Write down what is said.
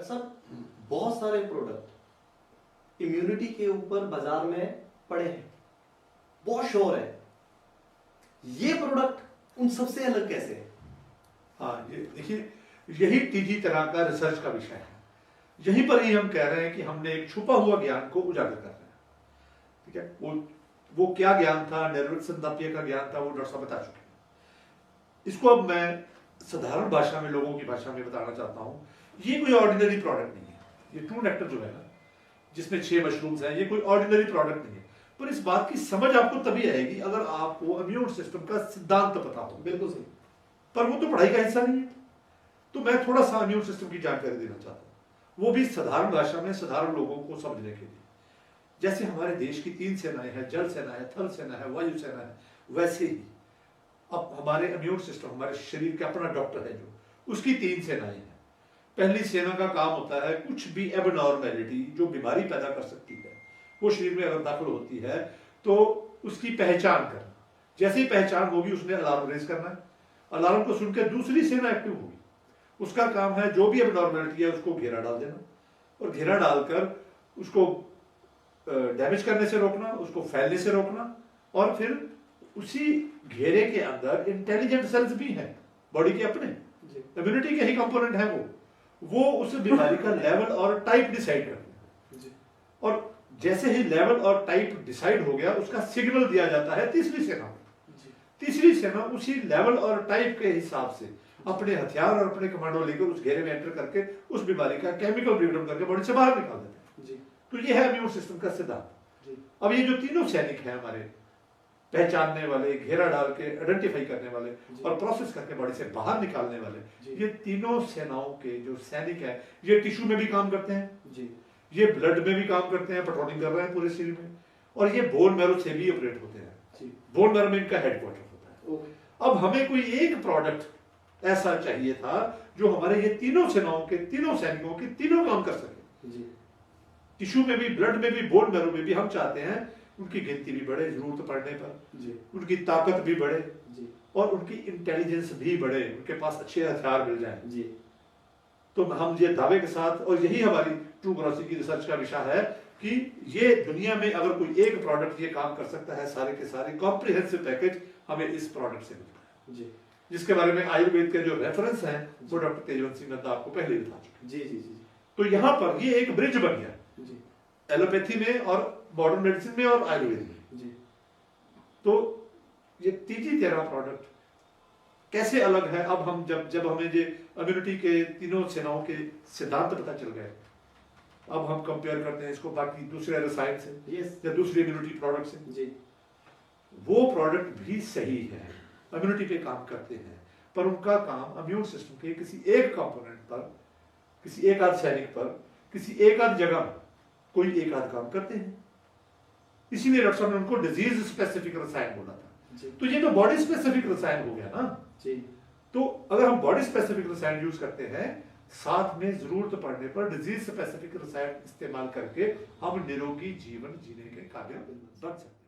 सब बहुत सारे प्रोडक्ट इम्यूनिटी के ऊपर बाजार में पड़े हैं, बहुत शोर है। ये प्रोडक्ट उन सबसे अलग कैसे है? हाँ, ये देखिए, यही तीसरी तरह का रिसर्च का विषय है। यहीं पर ही हम कह रहे हैं कि हमने एक छुपा हुआ ज्ञान को उजागर कर रहे हैं। ठीक है, वो क्या ज्ञान था, निर्विसंधाप्य का ज्ञान था, वो डॉक्टर साहब बता चुके हैं। इसको अब मैं साधारण भाषा में, लोगों की भाषा में बताना चाहता हूँ। ये कोई ऑर्डिनरी प्रोडक्ट नहीं है। ये ट्रू नेक्टर जो है ना, जिसमें 6 मशरूम्स हैं, ये कोई ऑर्डिनरी प्रोडक्ट नहीं है। पर इस बात की समझ आपको तभी आएगी अगर आपको इम्यून सिस्टम का सिद्धांत पता हो। बिल्कुल सही। पर वो तो पढ़ाई का हिस्सा नहीं है। तो मैं थोड़ा सा इम्यून सिस्टम की जानकारी देना चाहता हूँ, वो भी साधारण भाषा में, साधारण लोगों को समझने के लिए। जैसे हमारे देश की 3 सेनाएं हैं, जल सेना है, थल सेना है, वायु सेना है, वैसे ही अब हमारे इम्यून सिस्टम, हमारे शरीर का अपना डॉक्टर है जो, उसकी 3 सेनाएं हैं। पहली सेना का काम होता है कुछ भी एबनॉर्मेलिटी जो बीमारी पैदा कर सकती है, वो शरीर में अगर दाखिल होती है तो उसकी पहचान करना। जैसे ही पहचान होगी उसने अलार्म रेज करना है। अलार्म को सुनकर दूसरी सेना एक्टिव होगी। उसका काम है जो भी एबनॉर्मेलिटी है उसको घेरा डाल देना, और घेरा डालकर उसको डैमेज करने से रोकना, उसको फैलने से रोकना। और फिर उसी घेरे के अंदर इंटेलिजेंट सेल्स भी हैं, बॉडी के अपने इम्यूनिटी के ही कंपोनेंट है। वो उस बीमारी का लेवल और टाइप डिसाइड करते हैं। और जैसे ही लेवल और टाइप डिसाइड हो गया, उसका सिग्नल दिया जाता है तीसरी सेना को। तीसरी सेना उसी लेवल और टाइप के हिसाब से अपने हथियार और अपने कमांडो लेकर उस घेरे में एंटर करके उस बीमारी का केमिकल ब्रेकडाउन करके बॉडी से बाहर निकाल देते हैं। तो ये है इम्यून सिस्टम का सिद्धांत। अब ये जो तीनों सैनिक हैं हमारे, पहचानने वाले, घेरा डाल के आइडेंटिफाई करने वाले और प्रोसेस करके बॉडी से बाहर निकालने वाले, ये तीनों सेनाओं के जो सैनिक हैं, ये टिश्यू में भी काम करते हैं, ये ब्लड में भी काम करते हैं, पेट्रोलिंग कर रहे हैं पूरे शरीर में, और ये बोन मैरो से भी ऑपरेट होते हैं। बोन मैरो में इनका हेडक्वार्टर होता है। अब हमें कोई एक प्रोडक्ट ऐसा चाहिए था जो हमारे ये तीनों सेनाओं के, तीनों सैनिकों के तीनों काम कर सके। टिश्यू में भी, ब्लड में भी, बोन मैरो में भी। हम चाहते हैं उनकी गिनती भी बढ़े जरूरत पड़ने पर, उनकी ताकत भी बढ़े और उनकी इंटेलिजेंस भी बढ़े, उनके पास अच्छे हथियार मिल जाए। तो हम ये दावे के साथ, और यही हमारी ट्रू ग्रोसी की रिसर्च का विषय है कि ये दुनिया में अगर कोई एक प्रोडक्ट ये काम कर सकता है, सारे के सारे कॉम्प्रिहेंसिव पैकेज हमें इस प्रोडक्ट से मिलता है। जिसके बारे में आयुर्वेद के जो रेफरेंस हैं वो डॉक्टर तेजवंत सिंह नड्डा आपको पहले ही बता चुके। तो यहाँ पर ये एक ब्रिज बन गया एलोपैथी में और मॉडर्न मेडिसिन में और आयुर्वेद में। तो ये तीसरी तरह प्रोडक्ट कैसे अलग है? अब हम जब हमें ये इम्यूनिटी के तीनों सेनाओं के सिद्धांत पता चल गए, अब हम कंपेयर करते हैं इसको बाकी दूसरे रसायन से या दूसरे इम्यूनिटी प्रोडक्ट से। वो प्रोडक्ट भी सही है, इम्यूनिटी पे काम करते हैं, पर उनका काम इम्यून सिस्टम के किसी एक कंपोनेंट पर, किसी एक आध सैनिक पर, किसी एक आध जगह कोई एक आध काम करते हैं। इसीलिए डॉक्टर साहब ने उनको डिजीज स्पेसिफिक रसायन बोला था। तो ये तो बॉडी स्पेसिफिक रसायन हो गया ना। तो अगर हम बॉडी स्पेसिफिक रसायन यूज करते हैं, साथ में जरूरत पड़ने पर डिजीज स्पेसिफिक रसायन इस्तेमाल करके हम निरोगी जीवन जीने के काबिल बन सकते हैं।